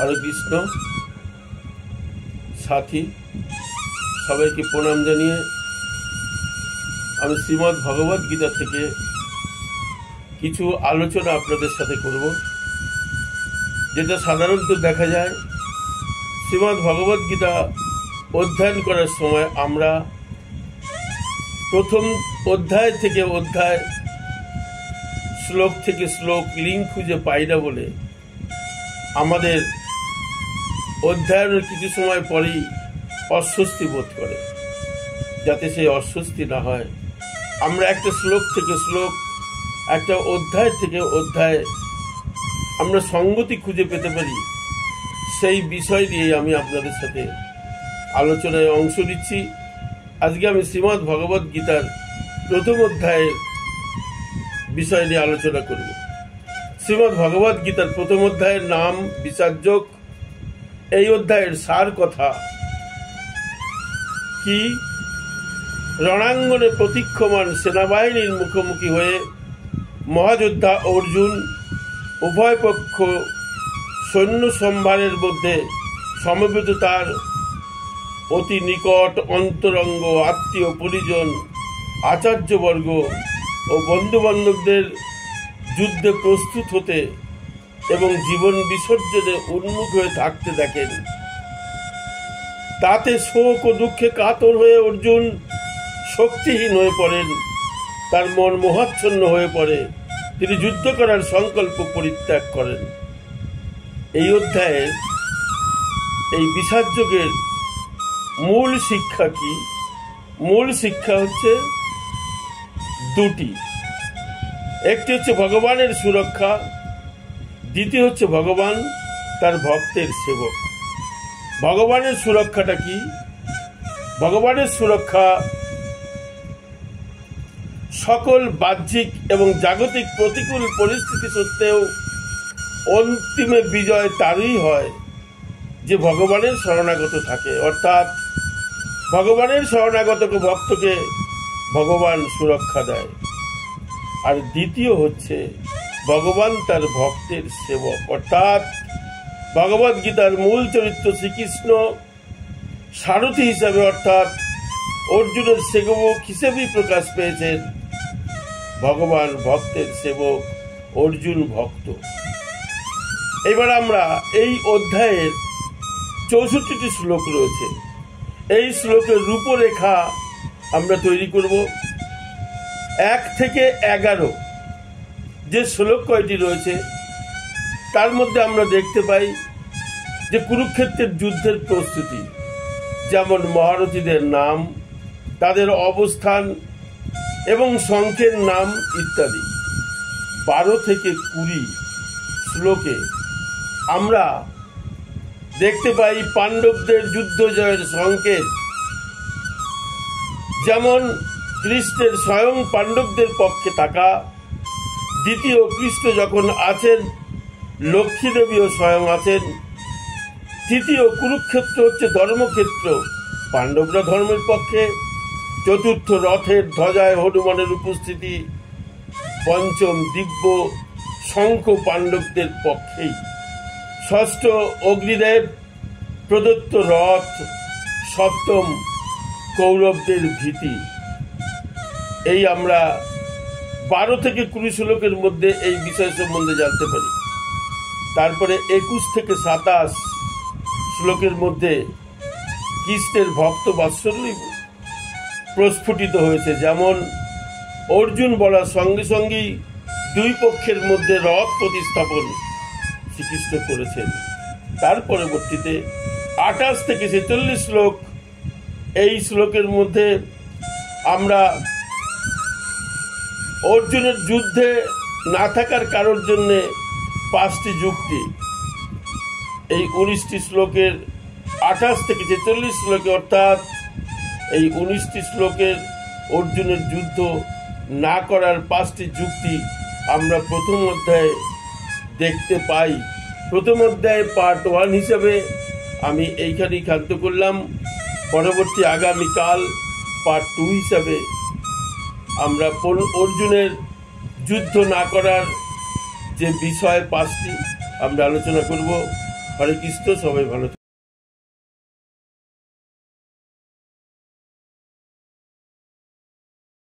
হরে কৃষ্ণ সাথী সবাইকে প্রণাম জানিয়ে আমি শ্রীমদ্ ভগবদ গীতা থেকে কিছু আলোচনা আপনাদের সাথে করব, যেটা সাধারণত দেখা যায় শ্রীমদ্ ভগবদ গীতা অধ্যয়ন করার সময় আমরা প্রথম অধ্যায় থেকে অধ্যায়, শ্লোক থেকে শ্লোক লিঙ্ক খুঁজে পাই না বলে আমাদের অধ্যয়নের কিছু সময় পরেই অস্বস্তি বোধ করে। যাতে সেই অস্বস্তি না হয়, আমরা একটা শ্লোক থেকে শ্লোক, একটা অধ্যায় থেকে অধ্যায় আমরা সঙ্গতি খুঁজে পেতে পারি, সেই বিষয় নিয়ে আমি আপনাদের সাথে আলোচনায় অংশ নিচ্ছি। আজকে আমি শ্রীমদ্ ভগবদ গীতার প্রথম অধ্যায়ের বিষয় নিয়ে আলোচনা করব। শ্রীমদ্ ভগবদ গীতার প্রথম অধ্যায়ের নাম বিষাদযোগ। এই অধ্যায়ের সার কথা কি? রণাঙ্গনে প্রতীক্ষমান সেনাবাহিনীর মুখোমুখি হয়ে মহাযোদ্ধা অর্জুন উভয় পক্ষ সৈন্য সম্ভারের মধ্যে সমবেত তার অতি নিকট অন্তরঙ্গ আত্মীয় পরিজন আচার্যবর্গ ও বন্ধুবান্ধবদের যুদ্ধে প্রস্তুত হতে এবং জীবন বিসর্জনে উন্মুখ হয়ে থাকতে দেখেন। তাতে শোক ও দুঃখে কাতর হয়ে অর্জুন শক্তিহীন হয়ে পড়েন, তার মন মোহাচ্ছন্ন হয়ে পড়ে, তিনি যুদ্ধ করার সংকল্প পরিত্যাগ করেন। এই অধ্যায়ে এই বিষাদযোগের মূল শিক্ষা কি? মূল শিক্ষা হচ্ছে দুটি। একটি হচ্ছে ভগবানের সুরক্ষা, দ্বিতীয় হচ্ছে ভগবান তার ভক্তের সেবক। ভগবানের সুরক্ষাটা কি? ভগবানের সুরক্ষা সকল বাহ্যিক এবং জাগতিক প্রতিকূল পরিস্থিতি সত্ত্বেও অন্তিমে বিজয় তারই হয় যে ভগবানের শরণাগত থাকে, অর্থাৎ ভগবানের শরণাগত ভক্তকে ভগবান সুরক্ষা দেয়। আর দ্বিতীয় হচ্ছে ভগবান তার ভক্তের সেবক, অর্থাৎ ভগবদ গীতার মূল চরিত্র শ্রীকৃষ্ণ সারথী হিসাবে, অর্থাৎ অর্জুনের সেবক হিসেবেই প্রকাশ পেয়েছেন। ভগবান ভক্তের সেবক, অর্জুন ভক্ত। এবার আমরা এই অধ্যায়ের 64টি শ্লোক রয়েছে, এই শ্লোকের রূপরেখা আমরা তৈরি করব। 1 থেকে 11 যে শ্লোক কয়টি রয়েছে তার মধ্যে আমরা দেখতে পাই যে কুরুক্ষেত্রের যুদ্ধের প্রস্তুতি, যেমন মহারথীদের নাম, তাদের অবস্থান এবং শঙ্খের নাম ইত্যাদি। 12 থেকে 20 শ্লোকে আমরা দেখতে পাই পাণ্ডবদের যুদ্ধ জয়ের সংকেত, যেমন কৃষ্ণের স্বয়ং পাণ্ডবদের পক্ষে থাকা। দ্বিতীয়, কৃষ্ণ যখন আছেন লক্ষ্মী দেবীও স্বয়ং আছেন। তৃতীয়, কুরুক্ষেত্র হচ্ছে ধর্মক্ষেত্র, পাণ্ডবরা ধর্মের পক্ষে। চতুর্থ, রথের ধ্বজায় হনুমানের উপস্থিতি। পঞ্চম, দিব্য শঙ্খ পাণ্ডবদের পক্ষেই। ষষ্ঠ, অগ্নিদেব প্রদত্ত রথ। সপ্তম, কৌরবদের ভীতি। এই আমরা 12 থেকে 20 শ্লোকের মধ্যে এই বিষয় সম্বন্ধে জানতে পারি। তারপরে 21 থেকে 27 শ্লোকের মধ্যে কৃষ্ণের ভক্ত বাৎসল্য প্রস্ফুটিত হয়েছে, যেমন অর্জুন বলার সঙ্গে সঙ্গেই দুই পক্ষের মধ্যে রথ প্রতিস্থাপন শ্রীকৃষ্ণ করেছেন। তার পরবর্তীতে 28 থেকে 46 শ্লোক, এই শ্লোকের মধ্যে আমরা অর্জুনের যুদ্ধে না থাকার কারোর জন্যে 5টি যুক্তি, এই 19টি শ্লোকের 28 থেকে 46 শ্লোকে, অর্থাৎ এই 19টি শ্লোকের অর্জুনের যুদ্ধ না করার 5টি যুক্তি আমরা প্রথম অধ্যায়ে দেখতে পাই। প্রথম অধ্যায়ে পার্ট 1 হিসাবে আমি এইখানেই ক্ষান্ত করলাম। পরবর্তী আগামীকাল পার্ট 2 হিসাবে আমরা অর্জুনের যুদ্ধ না করার যে বিষয় 5টি আমরা আলোচনা করব। হরে কৃষ্ণ, সবাই ভালো থাকুন।